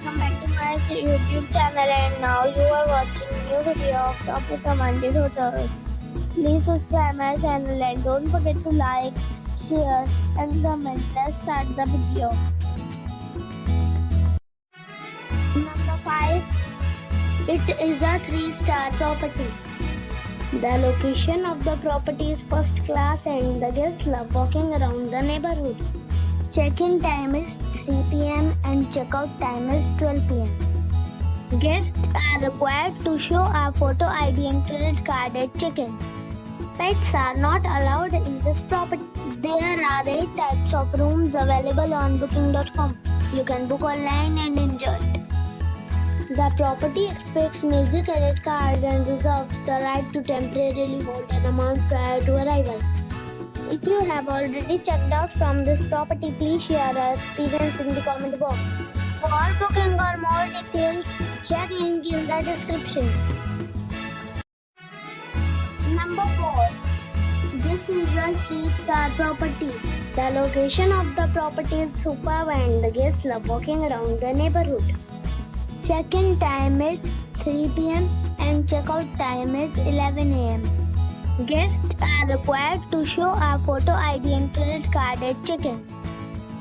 Welcome back to my YouTube channel, and now you are watching new video of top recommended hotels. Please subscribe my channel and don't forget to like, share and comment. Let's start the video. Number 5. It is a 3-star property. The location of the property is first class and the guests love walking around the neighborhood. Check-in time is 3 p.m. and check-out time is 12 p.m. Guests are required to show a photo ID and credit card at check-in. Pets are not allowed in this property. There are 8 types of rooms available on booking.com. You can book online and enjoy it. The property expects major credit card and reserves the right to temporarily hold an amount prior to arrival. If you have already checked out from this property, please share your experience in the comment box. For booking or more details, check link in the description. Number 4. This is a 3-star property. The location of the property is superb and the guests love walking around the neighborhood. Check-in time is 3 p.m. and check-out time is 11 a.m. Guests are required to show a photo ID and credit card at check-in.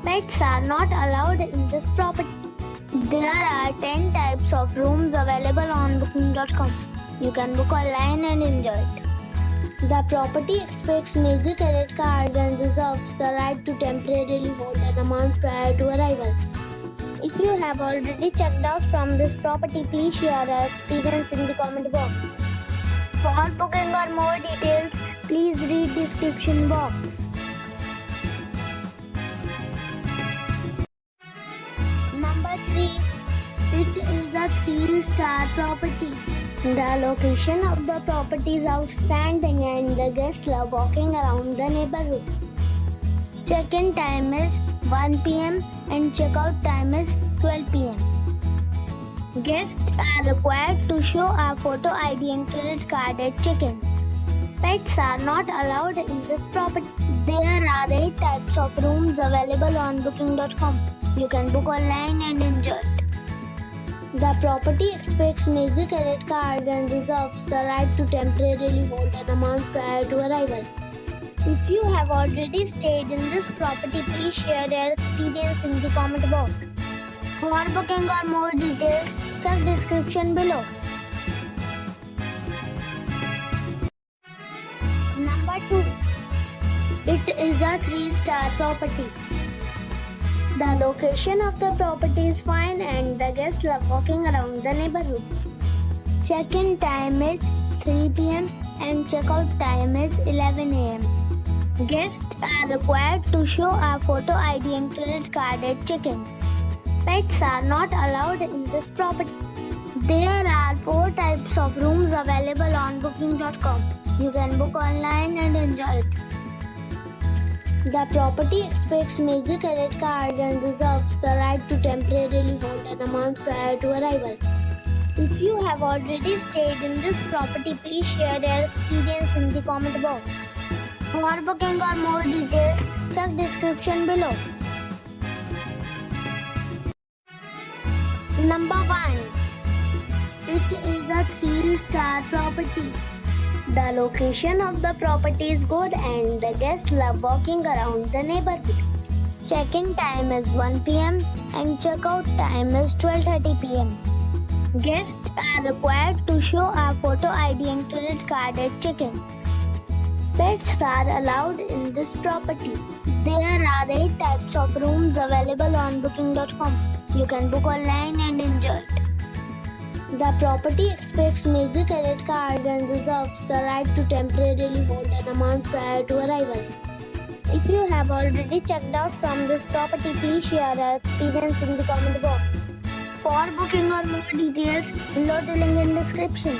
Pets are not allowed in this property. There are 10 types of rooms available on booking.com. You can book online and enjoy it. The property expects major credit card and reserves the right to temporarily hold an amount prior to arrival. If you have already checked out from this property, please share your experience in the comment box. For booking or more details, please read description box. Number 3. It is a 3-star property. The location of the property is outstanding and the guests love walking around the neighborhood. Check-in time is 1 p.m. and check-out time is 12 p.m. Guests are required to show a photo ID and credit card at check-in. Pets are not allowed in this property. There are 8 types of rooms available on booking.com. You can book online and enjoy it. The property expects major credit card and reserves the right to temporarily hold an amount prior to arrival. If you have already stayed in this property, please share your experience in the comment box. For booking or more details, check description below. Number 2. It is a 3-star property. The location of the property is fine and the guests love walking around the neighborhood. Check-in time is 3 p.m. and check-out time is 11 a.m. Guests are required to show a photo ID and credit card at check-in. Pets are not allowed in this property. There are 4 types of rooms available on booking.com. You can book online and enjoy it. The property expects major credit card and reserves the right to temporarily hold an amount prior to arrival. If you have already stayed in this property, please share your experience in the comment box. For booking or more details, check description below. Number 1. It is a 3-star property. The location of the property is good and the guests love walking around the neighborhood. Check-in time is 1 p.m. and check-out time is 12:30 p.m. Guests are required to show a photo ID and credit card at check-in. Pets are allowed in this property. There are 8 types of rooms available on booking.com. You can book online and enjoy it. The property expects major credit card and reserves the right to temporarily hold an amount prior to arrival. If you have already checked out from this property, please share your experience in the comment box. For booking or more details, below the link in description.